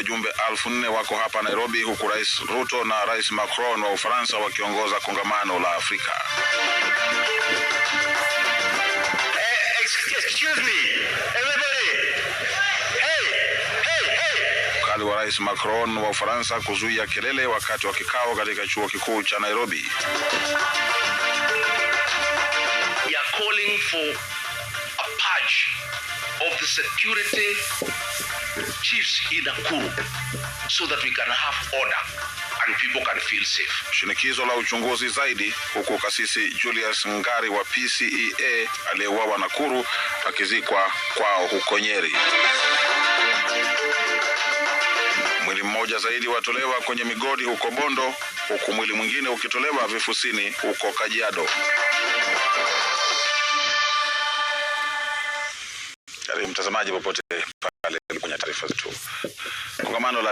wajumbe 4,000 wako hapa Nairobi, huku Rais Ruto na Rais Macron wa Ufaransa wakiongoza kongamano la Afrika. Excuse me, everybody. Ukali wa Rais Macron wa Ufaransa kuzuia kelele wakati wa kikao katika chuo kikuu cha Nairobi. We are calling for a purge of the security chiefs in Nakuru so that we can have order and people can feel safe. Shinikizo la uchunguzi zaidi, huku kasisi Julius Ngari wa PCEA aliyeuawa Nakuru akizikwa kwao huko Nyeri. Mwili mmoja zaidi watolewa kwenye migodi huko Bondo, huku mwili mwingine ukitolewa vifusini huko Kajiado. Karibu mtazamaji popote pale kwenye taarifa zetu. Kongamano la